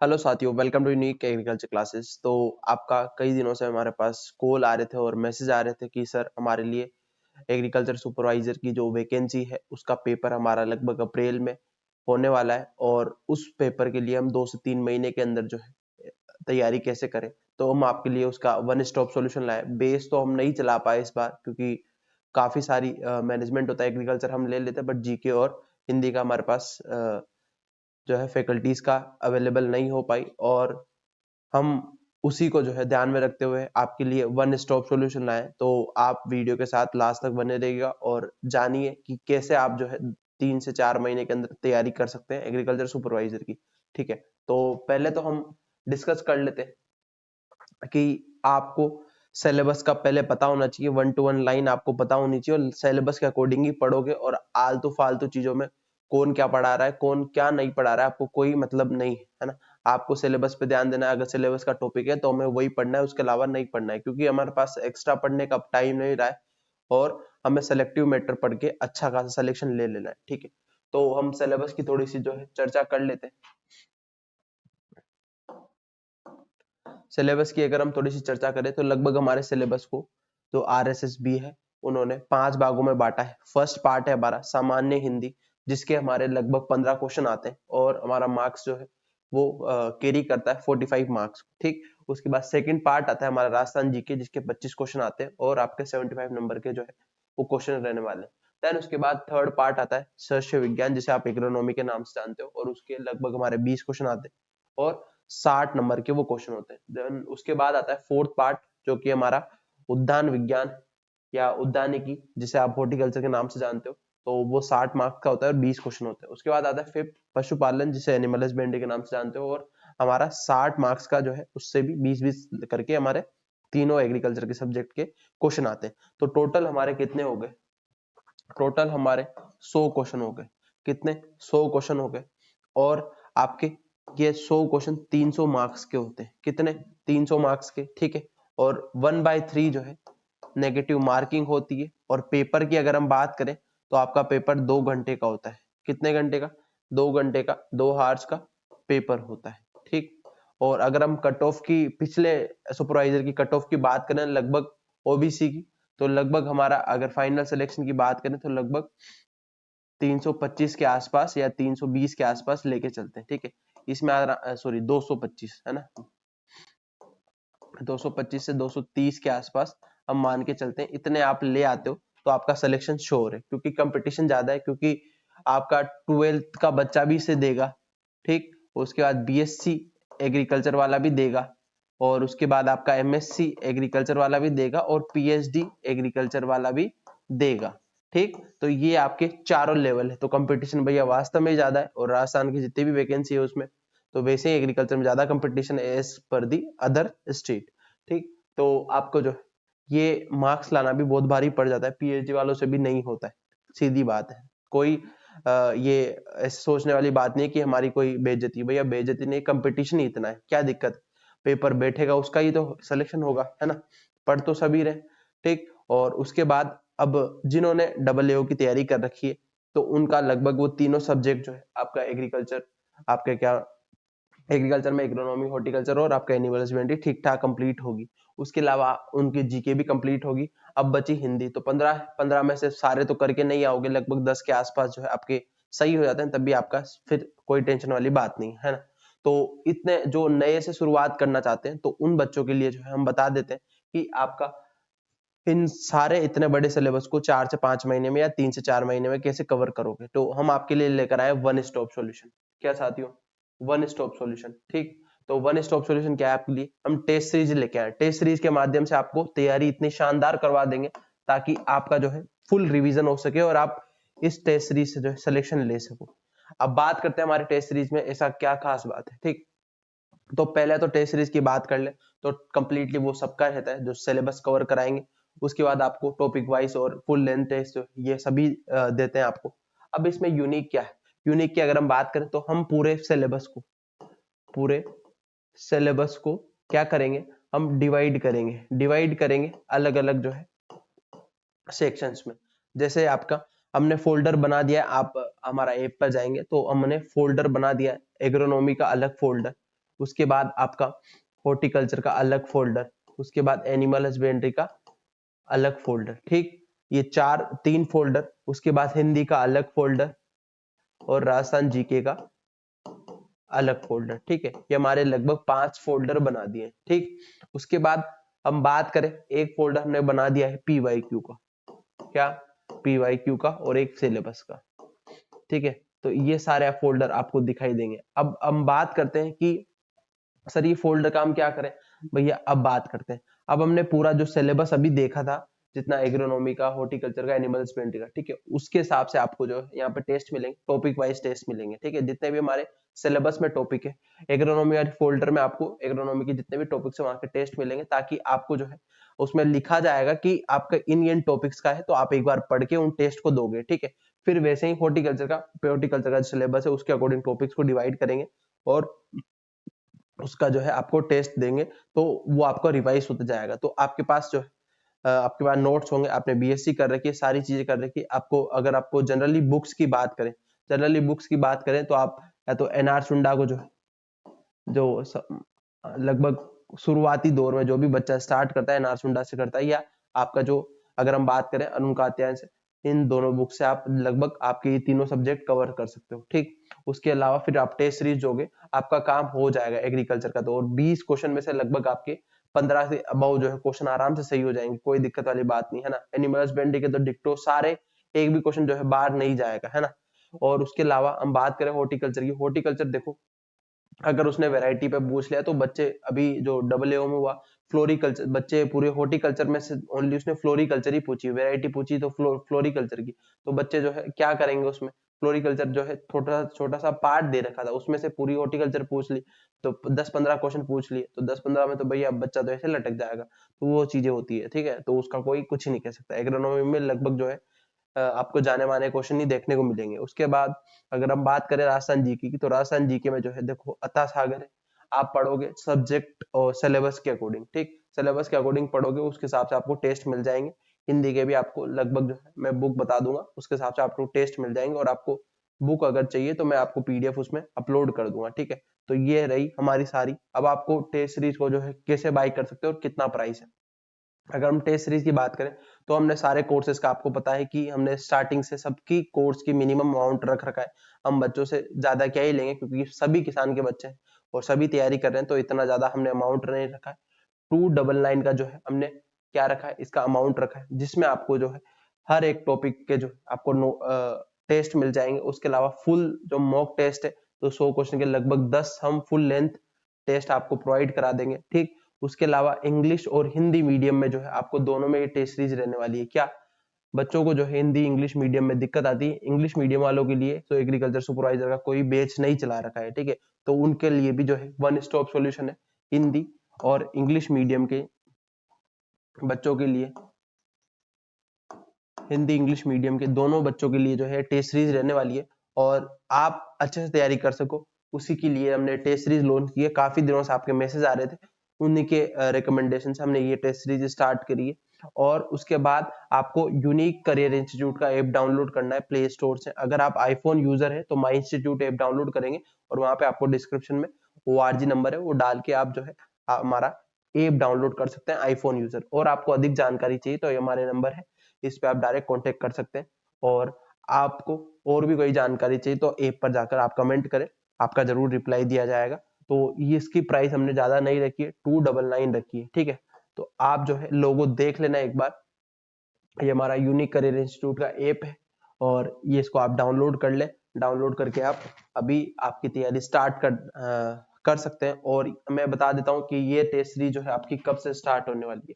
Hello साथियों, welcome to unique agriculture classes. तो आपका कई दिनों से हमारे पास कॉल आ रहे थे और मैसेज आ रहे थे कि सर हमारे लिए एग्रीकल्चर सुपरवाइजर की जो वैकेंसी है उसका पेपर हमारा लगभग अप्रैल में होने वाला है और उस पेपर के लिए हम 2 से 3 महीने के अंदर जो है तैयारी कैसे करें। तो हम आपके लिए उसका वन स्टॉप सॉल्यूशन लाए। बेस तो हम नहीं चला पाए इस बार क्योंकि काफी सारी मैनेजमेंट होता है, एग्रीकल्चर हम ले लेते हैं बट जीके और हिंदी का हमारे पास जो है फैकल्टीज का अवेलेबल नहीं हो पाई और हम उसी को जो है ध्यान में रखते हुए आपके लिए वन स्टॉप सॉल्यूशन लाए। तो आप वीडियो के साथ लास्ट तक बने रहिएगा और जानिए कि कैसे आप जो है 3 से 4 महीने के अंदर तैयारी कर सकते हैं एग्रीकल्चर सुपरवाइजर की। ठीक है, तो पहले तो हम डिस्कस कर लेते हैं कि आपको सिलेबस का पहले पता होना चाहिए। 1 to 1 लाइन आपको पता होनी चाहिए और सिलेबस के अकॉर्डिंग ही पढ़ोगे और आलतू फालतू चीजों में कौन क्या पढ़ा रहा है कौन क्या नहीं पढ़ा रहा है आपको कोई मतलब नहीं है ना। आपको सिलेबस पे ध्यान देना है। अगर सिलेबस का टॉपिक है तो हमें वही पढ़ना है, उसके अलावा नहीं पढ़ना है क्योंकि हमारे पास एक्स्ट्रा पढ़ने का टाइम नहीं रहा है और हमें सेलेक्टिव मैटर पढ़ के अच्छा खासा सिलेक्शन ले लेना है। ठीक है, तो हम सिलेबस की थोड़ी सी जो है चर्चा कर लेते हैं। सिलेबस की अगर हम थोड़ी सी चर्चा करें तो लगभग हमारे सिलेबस को जो आरएसएसबी है उन्होंने 5 भागों में बांटा है। फर्स्ट पार्ट है हमारा सामान्य हिंदी, जिसके हमारे लगभग 15 क्वेश्चन आते हैं और हमारा मार्क्स जो है वो कैरी करता है 45 मार्क्स। ठीक, उसके बाद सेकंड पार्ट आता है हमारा राजस्थान जीके, जिसके 25 क्वेश्चन आते हैं और आपके 75 नंबर के जो है वो क्वेश्चन रहने वाले हैं। देन उसके बाद थर्ड पार्ट आता है सस्य विज्ञान, जिसे आप एग्रोनॉमी के नाम से जानते हो, और उसके लगभग हमारे 20 क्वेश्चन आते हैं और 60 नंबर के वो क्वेश्चन होते हैं। देन उसके बाद आता है फोर्थ पार्ट, जो कि हमारा उद्यान विज्ञान या उद्यानिकी, जिसे आप हॉर्टिकल्चर के नाम से जानते हो, तो वो 60 मार्क्स का होता है और 20 क्वेश्चन होते हैं। उसके बाद आता है फिफ्थ पशुपालन, जिसे एनिमल हस्बेंड्री के नाम से जानते हो, और हमारा 60 मार्क्स का जो है उससे भी 20-20 करके हमारे तीनों एग्रीकल्चर के सब्जेक्ट के क्वेश्चन आते हैं। तो टोटल हमारे कितने हो गए? टोटल हमारे 100 क्वेश्चन हो गए। कितने? 100 क्वेश्चन हो गए। और आपके ये 100 क्वेश्चन 300 मार्क्स के होते हैं। कितने? 300 मार्क्स के। ठीक है, और 1/3 जो है नेगेटिव मार्किंग होती है। और पेपर की अगर हम बात करें तो आपका पेपर 2 घंटे का होता है। कितने घंटे का? 2 घंटे का, 2 आवर्स का पेपर होता है। ठीक, और अगर हम कट ऑफ की, पिछले सुपरवाइजर की कट ऑफ की बात करें लगभग ओबीसी की, तो लगभग हमारा अगर फाइनल सिलेक्शन की बात करें तो लगभग 325 के आसपास या 320 के आसपास लेके चलते हैं। ठीक है, इसमें सॉरी 225 है ना, 225 से 230 के आसपास हम मान के चलते हैं। इतने आप ले आते हो तो आपका सिलेक्शन श्योर है, क्योंकि कंपटीशन ज्यादा है, क्योंकि आपका 12th का बच्चा भी इसे देगा। ठीक, उसके बाद बीएससी एग्रीकल्चर वाला भी देगा और उसके बाद आपका एमएससी एग्रीकल्चर वाला भी देगा और पीएचडी एग्रीकल्चर वाला भी देगा। ठीक, तो ये आपके चारों लेवल है। तो कंपटीशन भैया वास्तव में ज्यादा है और राजस्थान की जितनी भी वैकेंसी है उसमें, तो वैसे ही एग्रीकल्चर में ज्यादा कंपटीशन है as per the other state. ठीक, तो आपको जो ये मार्क्स लाना भी बहुत भारी पड़ जाता है, पीएचडी वालों से भी नहीं होता है। सीधी बात है, कोई ये ऐसे सोचने वाली बात नहीं है कि हमारी कोई बेइज्जती। भैया बेइज्जती नहीं, कंपटीशन ही इतना है, क्या दिक्कत? पेपर बैठेगा उसका ही तो सिलेक्शन होगा, है ना। पढ़ तो सभी रहे। ठीक, और उसके बाद अब जिन्होंने डबल एओ की तैयारी कर रखी है तो उनका लगभग वो तीनों सब्जेक्ट जो है आपका एग्रीकल्चर, आपका क्या एग्रीकल्चर में एग्रोनॉमी, हॉर्टिकल्चर और आपका एनिमल हस्बेंड्री ठीक ठाक कंप्लीट होगी। उसके अलावा उनकी जीके भी कंप्लीट होगी। अब बची हिंदी, तो 15 में से सारे तो करके नहीं आओगे, लगभग 10 के आसपास जो है आपके सही हो जाते हैं, तब भी आपका फिर कोई टेंशन वाली बात नहीं है ना। तो इतने जो नए से शुरुआत करना चाहते हैं तो उन बच्चों के लिए जो है हम बता देते हैं कि आपका इन सारे इतने बड़े सिलेबस को 4 से 5 महीने में या 3 से 4 महीने में कैसे कवर करोगे। तो हम आपके लिए लेकर आए वन स्टॉप सॉल्यूशन। क्या साथियों? One stop solution. ठीक, तो वन स्टॉप सॉल्यूशन क्या है आपके लिए? हम टेस्ट सीरीज लेके आए। टेस्ट सीरीज के माध्यम से आपको तैयारी इतनी शानदार करवा देंगे ताकि आपका जो है फुल रिवीजन हो सके और आप इस टेस्ट सीरीज से जो है सिलेक्शन ले सको। अब बात करते हैं हमारे टेस्ट सीरीज में ऐसा क्या खास बात है। ठीक, तो पहले तो टेस्ट सीरीज की बात कर ले तो कंप्लीटली वो सबका रहता है जो सिलेबस कवर कराएंगे। उसके बाद आपको टॉपिक वाइज और फुल लेंथ टेस्ट ये सभी देते हैं आपको। अब इसमें यूनिक क्या है? यूनिक की अगर हम बात करें तो हम पूरे सिलेबस को क्या करेंगे? हम डिवाइड करेंगे अलग अलग जो है सेक्शंस में। जैसे आपका हमने फोल्डर बना दिया है, आप हमारा ऐप पर जाएंगे तो हमने फोल्डर बना दिया है, एग्रोनॉमी का अलग फोल्डर, उसके बाद आपका हॉर्टिकल्चर का अलग फोल्डर, उसके बाद एनिमल हस्बेंड्री का अलग फोल्डर, ठीक। ये 3 फोल्डर, उसके बाद हिंदी का अलग फोल्डर और राजस्थान जीके का अलग फोल्डर, ठीक है। ये हमारे लगभग 5 फोल्डर बना दिए, ठीक। उसके बाद हम बात करें, एक फोल्डर हमने बना दिया है पीवाईक्यू का, क्या, पीवाईक्यू का, और एक सिलेबस का, ठीक है। तो ये सारे फोल्डर आपको दिखाई देंगे। अब हम बात करते हैं कि सर ये फोल्डर का हम क्या करें भैया। अब बात करते हैं, अब हमने पूरा जो सिलेबस अभी देखा था, जितना एग्रोनॉमी का, हॉर्टिकल्चर का, एनिमल हस्बेंड्री का, ठीक है, उसके हिसाब से आपको जो यहाँ पे टेस्ट मिलेंगे, टॉपिक वाइज टेस्ट मिलेंगे, ठीक है। जितने भी हमारे सिलेबस में टॉपिक है, एग्रोनॉमी वाले फोल्डर में आपको एग्रोनॉमी के जितने भी टॉपिक्स है वहां के टेस्ट मिलेंगे, ताकि आपको जो है उसमें लिखा जाएगा कि आपका इन टॉपिक्स का है, तो आप एक बार पढ़ के उन टेस्ट को दोगे, ठीक है। फिर वैसे ही हॉर्टिकल्चर का सिलेबस है, उसके अकॉर्डिंग टॉपिक्स को डिवाइड करेंगे और उसका जो है आपको टेस्ट देंगे, तो वो आपका रिवाइज होता जाएगा। तो आपके पास जो है आपके पास नोट्स होंगे, आपने बीएससी कर रखी है, सारी चीजें कर रखी है। आपको अगर आपको जनरली बुक्स की बात करें, तो आप या तो एनआर सुंडा को जो है, लगभग शुरुआती दौर में जो भी बच्चा स्टार्ट करता है एनआर सुंडा से करता है, या आपका जो, अगर हम बात करें अरुण कात्यायन से, इन दोनों बुक से आप लगभग आपके ये तीनों सब्जेक्ट कवर कर सकते हो, ठीक। उसके अलावा फिर आप टेस्ट सीरीज जोगे, आपका काम हो जाएगा एग्रीकल्चर का। तो और 20 क्वेश्चन में से लगभग आपके 15 से अबाउ जो है क्वेश्चन आराम से सही हो जाएंगे, कोई दिक्कत वाली बात नहीं है ना। एनिमल हस्बेंड्री के तो डिक्टो सारे, एक भी क्वेश्चन जो है बाहर नहीं जाएगा, है ना। और उसके अलावा हम बात करें हॉर्टिकल्चर की, हॉर्टिकल्चर देखो, अगर उसने वैरायटी पे पूछ लिया तो बच्चे, अभी जो डबल ए में हुआ फ्लोरिकल्चर, बच्चे पूरे हॉर्टिकल्चर में से ओनली उसने फ्लोरिकल्चर ही पूछी, वैरायटी पूछी तो फ्लोरिकल्चर की, तो बच्चे जो है क्या करेंगे उसमें, फ्लोरिकल्चर जो है छोटा छोटा सा पार्ट दे रखा था, उसमें से पूरी हॉर्टिकल्चर पूछ ली, तो 10-15 क्वेश्चन पूछ लिए, तो 10-15 में तो भैया बच्चा तो ऐसे लटक जाएगा। तो वो चीजें होती है, ठीक है, तो उसका कोई कुछ नहीं कह सकता। एग्रोनॉमी में लगभग जो है आपको जाने माने क्वेश्चन ही देखने को मिलेंगे। उसके बाद अगर हम बात करें राजस्थान जीके की, तो राजस्थान जीके में जो है देखो अथाह सागर है, आप पढ़ोगे सब्जेक्ट और सिलेबस के अकॉर्डिंग, ठीक, सिलेबस के अकॉर्डिंग पढ़ोगे, उसके हिसाब से आपको टेस्ट मिल जाएंगे। हिंदी के भी आपको लगभग जो है मैं बुक बता दूंगा, उसके हिसाब से आपको टेस्ट मिल जाएंगे, और आपको बुक अगर चाहिए तो मैं आपको पीडीएफ उसमें अपलोड कर दूंगा, ठीक है। तो ये रही हमारी सारी। अब आपको टेस्ट सीरीज को जो है कैसे बाय कर सकते हो और कितना प्राइस है। अगर हम टेस्ट सीरीज की बात करें, तो हमने सारे कोर्सेज का, आपको पता है कि हमने स्टार्टिंग से सबकी कोर्स की मिनिमम अमाउंट रख रखा है। हम बच्चों से ज्यादा क्या ही लेंगे, क्योंकि सभी किसान के बच्चे हैं और सभी तैयारी कर रहे हैं, तो इतना ज्यादा हमने अमाउंट नहीं रखा है। 299 का जो है हमने क्या रखा है, इसका अमाउंट रखा है, जिसमें आपको जो है हर एक टॉपिक के जो आपको टेस्ट मिल जाएंगे। उसके अलावा फुल जो मॉक टेस्ट है, तो 100 क्वेश्चन के लगभग 10 हम फुल लेंथ टेस्ट आपको प्रोवाइड करा देंगे, ठीक। उसके अलावा इंग्लिश और हिंदी मीडियम में जो है आपको दोनों में ये टेस्ट सीरीज रहने वाली है। क्या बच्चों को जो है हिंदी इंग्लिश मीडियम में दिक्कत आती है, इंग्लिश मीडियम वालों के लिए तो एग्रीकल्चर सुपरवाइजर का कोई बैच नहीं चला रखा है, ठीक है। तो उनके लिए भी जो है वन स्टॉप सॉल्यूशन है, हिंदी और इंग्लिश मीडियम के बच्चों के लिए, हिंदी इंग्लिश मीडियम के दोनों बच्चों के लिए जो है टेस्ट सीरीज रहने वाली है, और आप अच्छे से तैयारी कर सको उसी के लिए हमने टेस्ट सीरीज लॉन्च की है। काफी दिनों से आपके मैसेज आ रहे थे, उन्हीं के रिकमेंडेशन से हमने ये टेस्ट सीरीज स्टार्ट करी है। और उसके बाद आपको यूनिक करियर इंस्टीट्यूट का ऐप डाउनलोड करना है प्ले स्टोर से। अगर आप आईफोन यूजर है तो माई इंस्टीट्यूट ऐप डाउनलोड करेंगे, और वहां पे आपको डिस्क्रिप्शन में ORG नंबर है, वो डाल के आप जो है हमारा ऐप डाउनलोड कर सकते हैं आईफोन यूजर। और आपको अधिक जानकारी चाहिए तो ये हमारे नंबर है, इस पे आप डायरेक्ट कांटेक्ट कर सकते हैं। और आपको और भी कोई जानकारी चाहिए तो ऐप पर जाकर आप कमेंट करें, आपका जरूर रिप्लाई दिया जाएगा। तो ये इसकी प्राइस हमने ज्यादा नहीं रखी है, 299 रखी है, ठीक है। तो आप जो है लोगो देख लेना एक बार, ये हमारा यूनिक करियर इंस्टीट्यूट का ऐप है, और ये इसको आप डाउनलोड कर ले। डाउनलोड करके आप अभी आपकी तैयारी स्टार्ट कर सकते हैं। और मैं बता देता हूँ कि ये टेस्ट सीरीज जो है आपकी कब से स्टार्ट होने वाली है।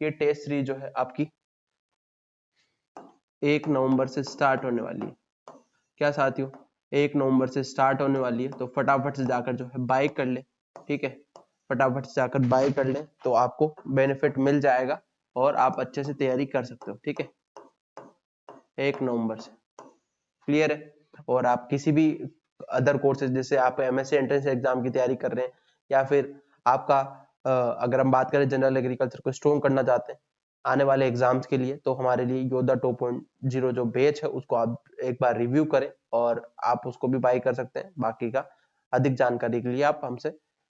ये टेस्ट सीरीज जो है आपकी 1 नवंबर से स्टार्ट होने वाली है। क्या साथियों, 1 नवंबर से स्टार्ट होने वाली है, तो फटाफट से जाकर जो है बाय कर ले, ठीक है। फटाफट से जाकर बाय कर ले तो आपको बेनिफिट मिल जाएगा, और आप अच्छे से तैयारी कर सकते हो, ठीक है। 1 नवंबर से क्लियर है। और आप किसी भी अदर कोर्सेज, जैसे आप एमएससी एंट्रेंस एग्जाम की तैयारी कर रहे हैं, या फिर आपका अगर हम बात करें जनरल एग्रीकल्चर को स्ट्रॉन्ग करना चाहते हैं आने वाले एग्जाम्स के लिए, तो हमारे लिए योद्धा 2.0 जो बैच है उसको आप एक बार रिव्यू करें, और आप उसको भी बाय कर सकते हैं। बाकी का अधिक जानकारी के लिए आप हमसे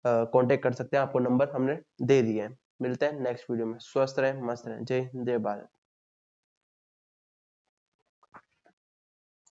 कांटेक्ट कर सकते हैं, आपको नंबर हमने दे दिए हैं। मिलते हैं नेक्स्ट वीडियो में, स्वस्थ रहें, मस्त रहें, जय हिंद, जय भारत।